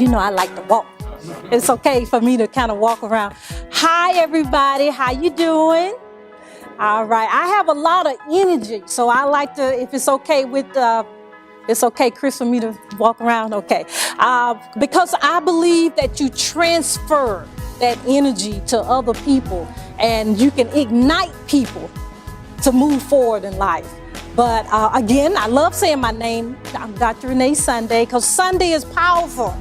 know I like to walk. It's okay for me to kind of walk around. Hi, everybody. How you doing? All right. I have a lot of energy, so I like to, if it's okay with, it's okay, Chris, for me to walk around? Okay. Because I believe that you transfer that energy to other people and you can ignite people to move forward in life. But again, I love saying my name. I'm Dr. Renee Sunday, because Sunday is powerful.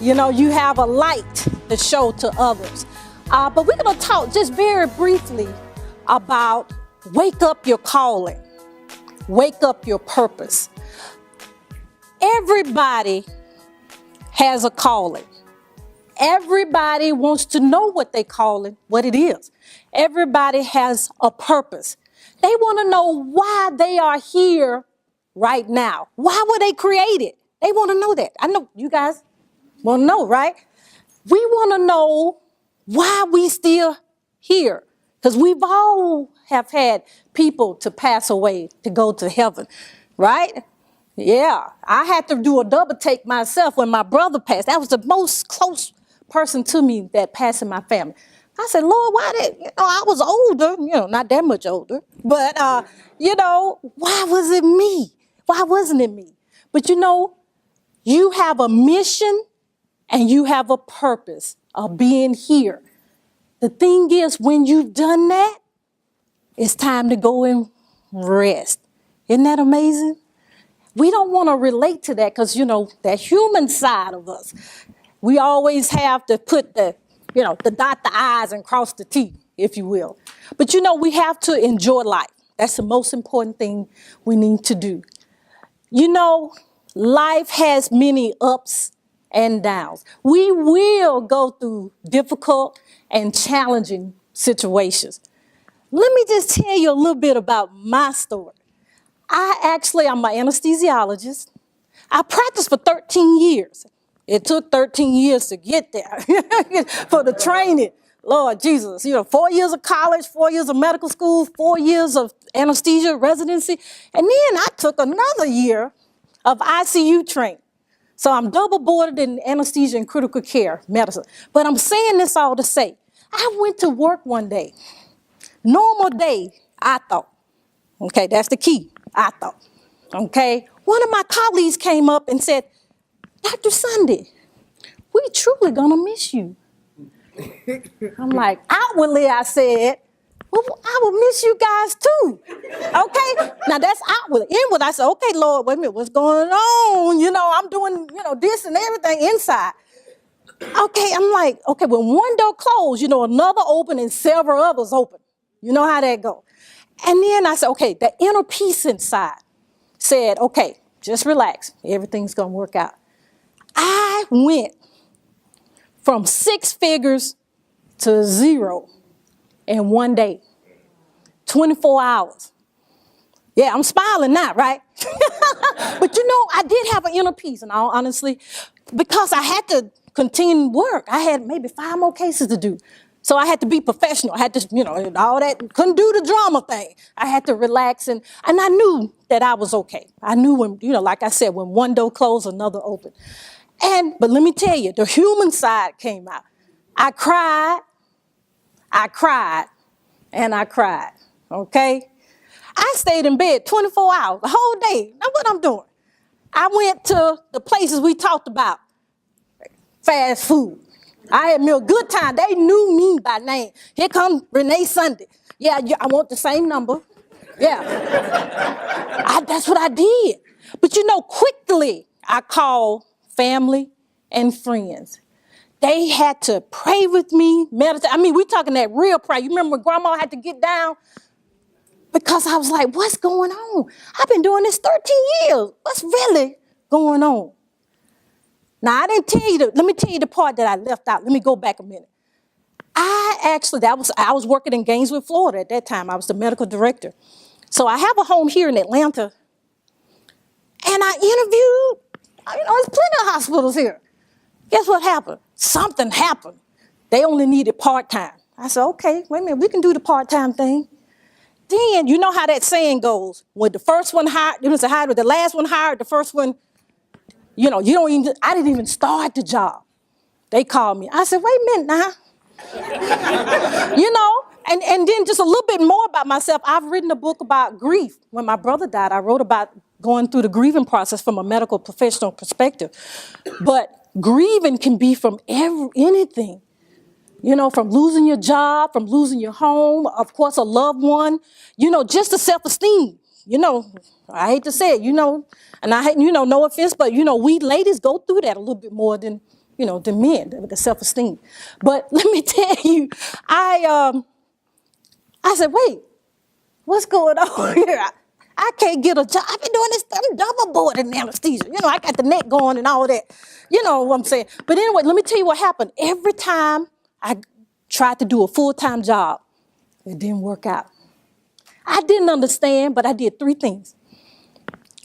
You know, you have a light to show to others. But we're going to talk just very briefly about wake up your calling, wake up your purpose. Everybody has a calling. Everybody wants to know what they call it, what it is. Everybody has a purpose. They want to know why they are here right now. Why were they created? They want to know that. I know you guys want to know, right? We want to know why we still here. Because we've all have had people to pass away to go to heaven, right? Yeah, I had to do a double take myself when my brother passed. That was the most close person to me that passed in my family. I said, Lord, why did, I was older, not that much older, but, why was it me? Why wasn't it me? But you have a mission and you have a purpose of being here. The thing is, when you've done that, it's time to go and rest. Isn't that amazing? We don't want to relate to that because, that human side of us, we always have to put the dot the I's and cross the T, if you will. But, we have to enjoy life. That's the most important thing we need to do. Life has many ups and downs. We will go through difficult and challenging situations. Let me just tell you a little bit about my story. I'm an anesthesiologist. I practiced for 13 years. It took 13 years to get there for the training. Lord Jesus, 4 years of college, 4 years of medical school, 4 years of anesthesia residency. And then I took another year of ICU training. So I'm double boarded in anesthesia and critical care medicine. But I'm saying this all to say, I went to work one day. Normal day, I thought. Okay, that's the key, I thought. Okay, one of my colleagues came up and said, Dr. Sunday, we truly gonna miss you. I'm like, outwardly I said, well, I will miss you guys too. Okay, now that's outwardly. Inward, I said, okay, Lord, wait a minute, what's going on? I'm doing, this and everything inside. Okay, I'm like, okay, when one door closed, another open and several others open. You know how that go. And then I said, okay, the inner peace inside said, okay, just relax. Everything's going to work out. I went from 6 figures to 0 in one day, 24 hours. Yeah, I'm smiling now, right? But I did have an inner peace, and honestly, because I had to continue work. I had maybe 5 more cases to do. So I had to be professional. I had to, all that, couldn't do the drama thing. I had to relax, and I knew that I was okay. I knew when, like I said, when one door closed, another opened. But let me tell you, the human side came out. I cried, and I cried, okay? I stayed in bed 24 hours, the whole day. Now what I'm doing? I went to the places we talked about, fast food. I had me a good time. They knew me by name. Here comes Renee Sunday. Yeah, I want the same number. Yeah. That's what I did. But quickly I called family and friends. They had to pray with me, meditate. I mean, we're talking that real prayer. You remember when Grandma had to get down? Because I was like, what's going on? I've been doing this 13 years. What's really going on? Now, I didn't tell you, let me tell you the part that I left out. Let me go back a minute. I was working in Gainesville, Florida at that time. I was the medical director. So I have a home here in Atlanta. And I interviewed, there's plenty of hospitals here. Guess what happened? Something happened. They only needed part-time. I said, okay, wait a minute, we can do the part-time thing. Then, you know how that saying goes. When the first one hired, the last one hired, the first one I didn't even start the job. They called me. I said, wait a minute now. And then just a little bit more about myself. I've written a book about grief. When my brother died, I wrote about going through the grieving process from a medical professional perspective. But grieving can be from anything. From losing your job, from losing your home, of course, a loved one, just the self-esteem. I hate to say it, and I hate, no offense, but, we ladies go through that a little bit more than men, with the self-esteem. But let me tell you, I said, wait, what's going on here? I can't get a job. I've been doing this, I'm double board in anesthesia. I got the neck going and all that. You know what I'm saying? But anyway, let me tell you what happened. Every time I tried to do a full-time job, it didn't work out. I didn't understand, but I did 3 things.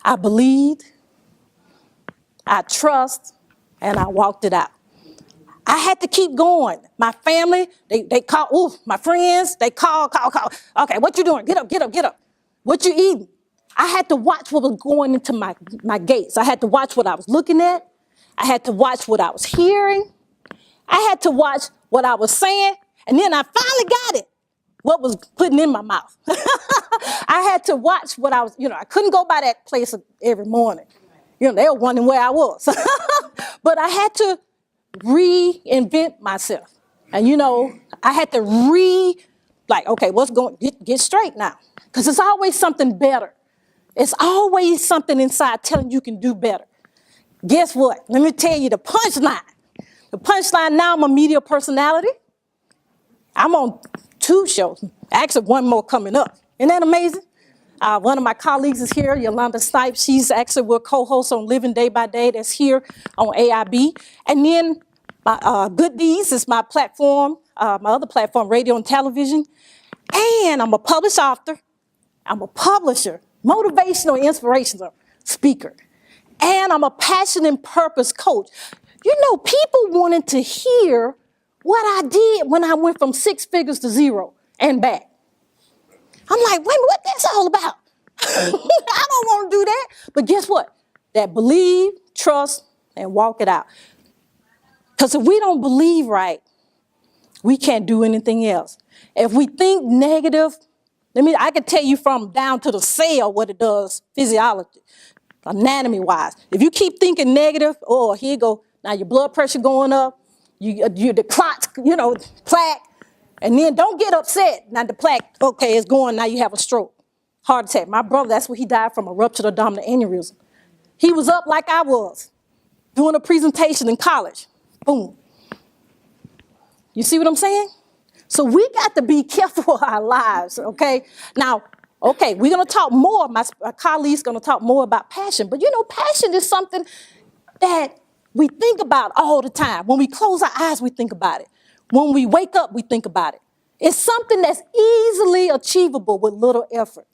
I believed, I trust, and I walked it out. I had to keep going. My family, they call, my friends, they call. Okay, what you doing? Get up. What you eating? I had to watch what was going into my gates. I had to watch what I was looking at. I had to watch what I was hearing. I had to watch what I was saying. And then I finally got it, what was putting in my mouth. I had to watch what I was, I couldn't go by that place every morning. They were wondering where I was. But I had to reinvent myself. And, I had to okay, what's going, get straight now. Because it's always something better. It's always something inside telling you can do better. Guess what? Let me tell you the punchline. The punchline now, I'm a media personality. I'm on 2 shows. Actually, 1 more coming up. Isn't that amazing? One of my colleagues is here, Yolanda Snipes. She's actually with co-host on Living Day by Day. That's here on AIB. And then my Good Deeds is my platform, my other platform, radio and television. And I'm a published author. I'm a publisher, motivational, inspirational speaker. And I'm a passion and purpose coach. People wanted to hear what I did when I went from 6 figures to 0 and back. I'm like, wait, what that's all about? I don't want to do that. But guess what? That believe, trust, and walk it out. Because if we don't believe right, we can't do anything else. If we think negative, I can tell you from down to the cell what it does physiology, anatomy-wise. If you keep thinking negative, here you go. Now your blood pressure going up, the clots, plaque, and then don't get upset. Now the plaque, okay, it's going, now you have a stroke, heart attack. My brother, that's what he died from, a ruptured abdominal aneurysm. He was up like I was, doing a presentation in college. Boom. You see what I'm saying? So we got to be careful with our lives, okay? Now, okay, we're going to talk more. My colleague's going to talk more about passion. But, passion is something that we think about all the time. When we close our eyes, we think about it. When we wake up, we think about it. It's something that's easily achievable with little effort.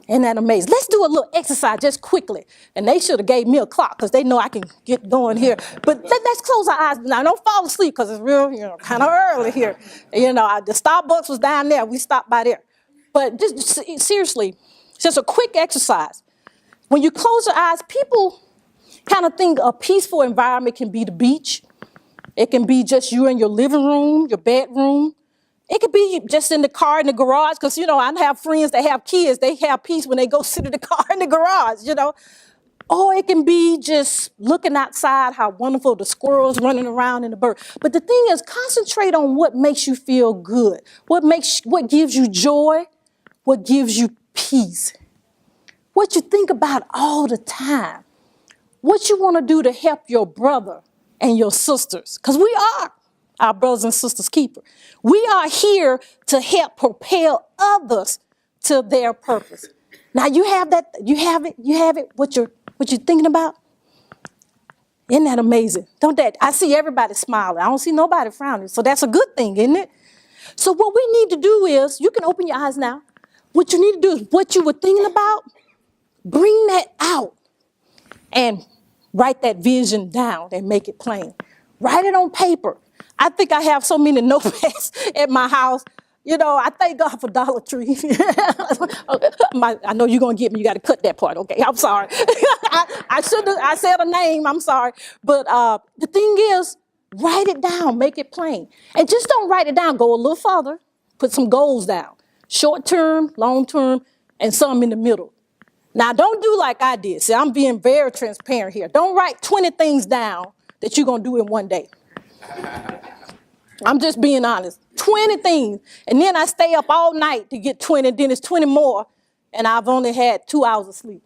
Isn't that amazing? Let's do a little exercise just quickly. And they should have gave me a clock because they know I can get going here. But let's close our eyes. Now, don't fall asleep because it's real, kind of early here. The Starbucks was down there. We stopped by there. But just seriously, just a quick exercise. When you close your eyes, people kind of think a peaceful environment can be the beach. It can be just you in your living room, your bedroom. It could be just in the car in the garage, because, I have friends that have kids. They have peace when they go sit in the car in the garage, Or it can be just looking outside, how wonderful the squirrels running around and the bird. But the thing is, concentrate on what makes you feel good, what gives you joy, what gives you peace, what you think about all the time, what you want to do to help your brother and your sisters, because we are our brothers and sisters' keeper. We are here to help propel others to their purpose. Now you have that, you have it, what you're thinking about? Isn't that amazing? I see everybody smiling. I don't see nobody frowning. So that's a good thing, isn't it? So what we need to do is, you can open your eyes now. What you need to do is what you were thinking about, bring that out and write that vision down and make it plain. Write it on paper. I think I have so many notepads at my house. I thank God for Dollar Tree. I know you're going to get me. You got to cut that part. Okay, I'm sorry. I shouldn't have, I said a name. I'm sorry. But the thing is, write it down. Make it plain. And just don't write it down. Go a little further. Put some goals down. Short term, long term, and some in the middle. Now, don't do like I did. See, I'm being very transparent here. Don't write 20 things down that you're going to do in one day. I'm just being honest. 20 things. And then I stay up all night to get 20, then it's 20 more, and I've only had 2 hours of sleep.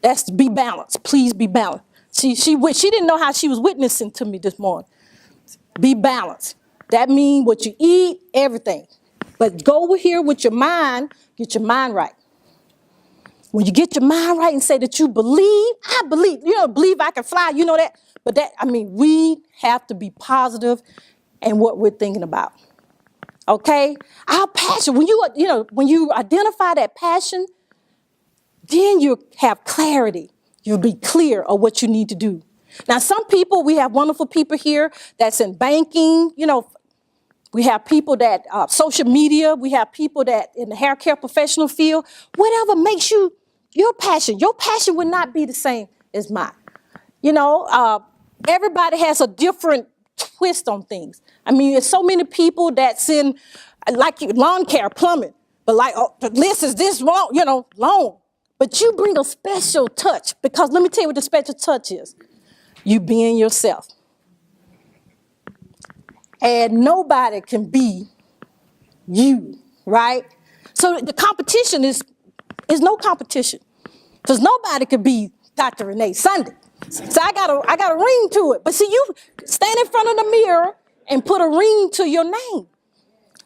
That's to be balanced. Please be balanced. She didn't know how she was witnessing to me this morning. Be balanced. That means what you eat, everything. But go here with your mind, get your mind right. When you get your mind right and say that you believe, I believe, believe I can fly, you know that. But we have to be positive in what we're thinking about. Okay? Our passion, when you identify that passion, then you have clarity. You'll be clear of what you need to do. Now, some people, we have wonderful people here that's in banking, we have people that social media, we have people that in the hair care professional field, whatever makes you your passion would not be the same as mine. Everybody has a different twist on things. I mean, there's so many people that's in, like lawn care, plumbing, but the list is this long, long. But you bring a special touch, because let me tell you what the special touch is. You being yourself. And nobody can be you, right? So the competition is no competition, because nobody could be Dr. Renee Sunday. So I got a ring to it. But see, you stand in front of the mirror and put a ring to your name.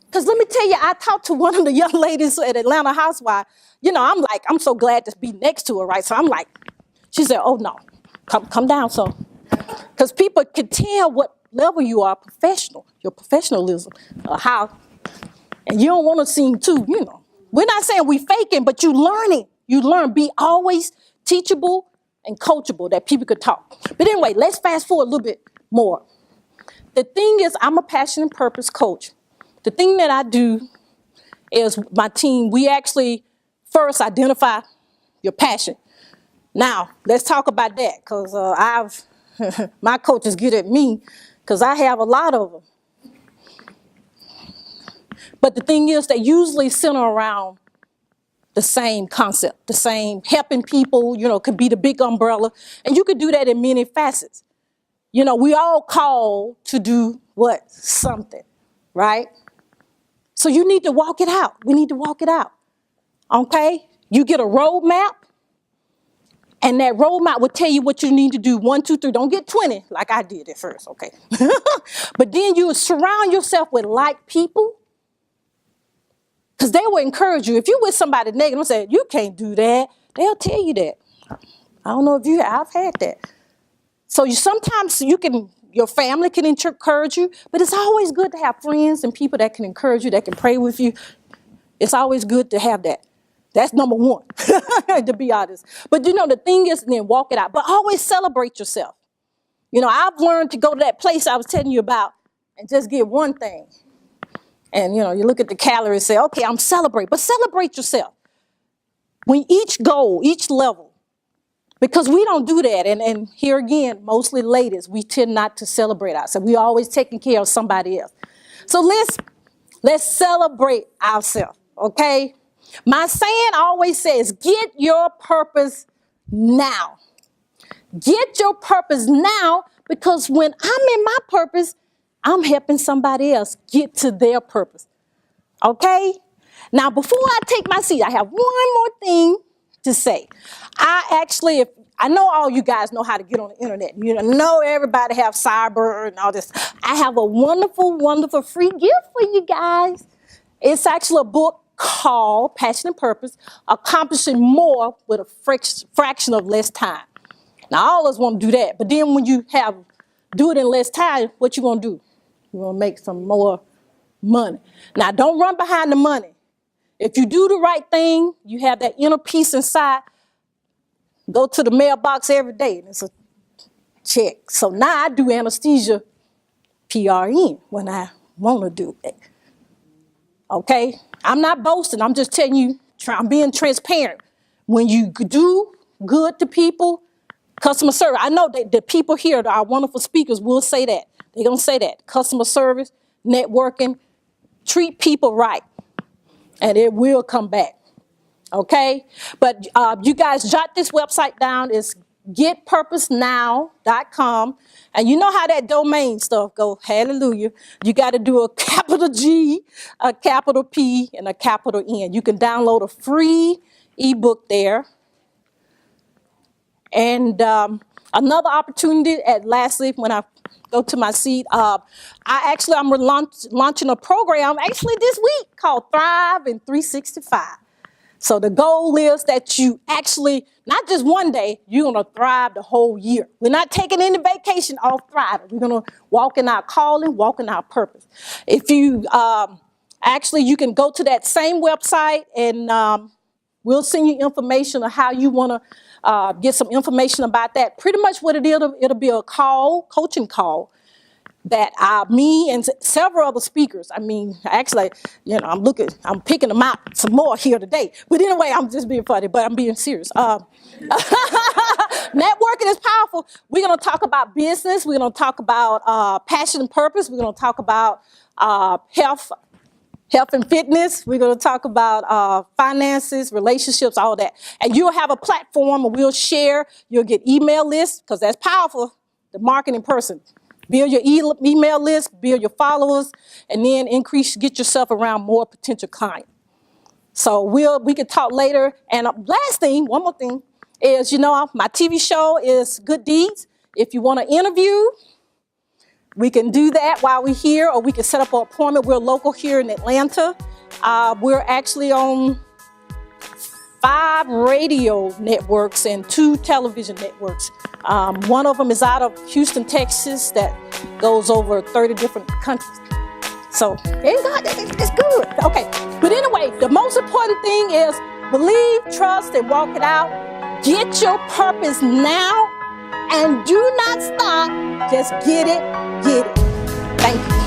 Because let me tell you, I talked to one of the young ladies at Atlanta Housewife. I'm so glad to be next to her, right? So I'm like, she said, oh no, come down, so. Because people can tell what level you are professional, your professionalism, how. And you don't want to seem too, We're not saying we faking, but you learning. You learn. Be always teachable and coachable, that people could talk. But anyway, let's fast forward a little bit more. The thing is, I'm a passion and purpose coach. The thing that I do is my team, we actually first identify your passion. Now, let's talk about that, because my coaches get at me, because I have a lot of them. But the thing is, they usually center around the same concept, the same helping people, could be the big umbrella. And you could do that in many facets. We all call to do what? Something, right? So you need to walk it out. We need to walk it out. Okay? You get a roadmap, and that roadmap will tell you what you need to do. 1, 2, 3. Don't get 20 like I did at first, okay? But then you surround yourself with like people, because they will encourage you. If you're with somebody negative and say, you can't do that, they'll tell you that. I don't know if I've had that. So sometimes your family can encourage you, but it's always good to have friends and people that can encourage you, that can pray with you. It's always good to have that. That's number one, to be honest. But the thing is, then walk it out. But always celebrate yourself. I've learned to go to that place I was telling you about and just get one thing. And, you look at the calories and say, okay, I'm celebrating. But celebrate yourself. When each goal, each level, because we don't do that. And here again, mostly ladies, we tend not to celebrate ourselves. We're always taking care of somebody else. So let's celebrate ourselves, okay? My saying always says, get your purpose now. Get your purpose now, because when I'm in my purpose, I'm helping somebody else get to their purpose. Okay? Now, before I take my seat, I have one more thing to say. I know all you guys know how to get on the internet. Everybody have cyber and all this. I have a wonderful, wonderful free gift for you guys. It's actually a book called Passion and Purpose, Accomplishing More with a Fraction of Less Time. Now, all of us want to do that. But then when you do it in less time, what you going to do? You're going to make some more money. Now, don't run behind the money. If you do the right thing, you have that inner peace inside, go to the mailbox every day, and it's a check. So now I do anesthesia PRN when I want to do it. Okay? I'm not boasting. I'm just telling you, I'm being transparent. When you do good to people, customer service, I know that the people here, our wonderful speakers, will say that. They're going to say that. Customer service, networking, treat people right, and it will come back. Okay? But you guys jot this website down. It's getpurposenow.com. And you know how that domain stuff goes. Hallelujah. You got to do a capital G, a capital P, and a capital N. You can download a free ebook there. And another opportunity, lastly, when I go to my seat, I'm launching a program actually this week called Thrive in 365. So the goal is that you actually, not just one day, you're going to thrive the whole year. We're not taking any vacation off thriving. We're going to walk in our calling, walk in our purpose. If you, you can go to that same website and we'll send you information on how you want to get some information about that. Pretty much what it'll be a coaching call that me and several other speakers, actually, I'm picking them out some more here today. But anyway, I'm just being funny, but I'm being serious. Networking is powerful. We're going to talk about business. We're going to talk about passion and purpose. We're going to talk about health and fitness. We're going to talk about finances, relationships, all that. And you'll have a platform and we'll share. You'll get email lists because that's powerful, the marketing person. Build your email list, build your followers, and then get yourself around more potential clients. So we can talk later. And last thing, one more thing, is, my TV show is Good Deeds. If you want to interview, we can do that while we're here, or we can set up an appointment. We're local here in Atlanta. We're actually on 5 radio networks and 2 television networks. One of them is out of Houston, Texas, that goes over 30 different countries. So, it's good. Okay, but anyway, the most important thing is believe, trust, and walk it out. Get your purpose now, and do not stop. Just get it, get it. Thank you.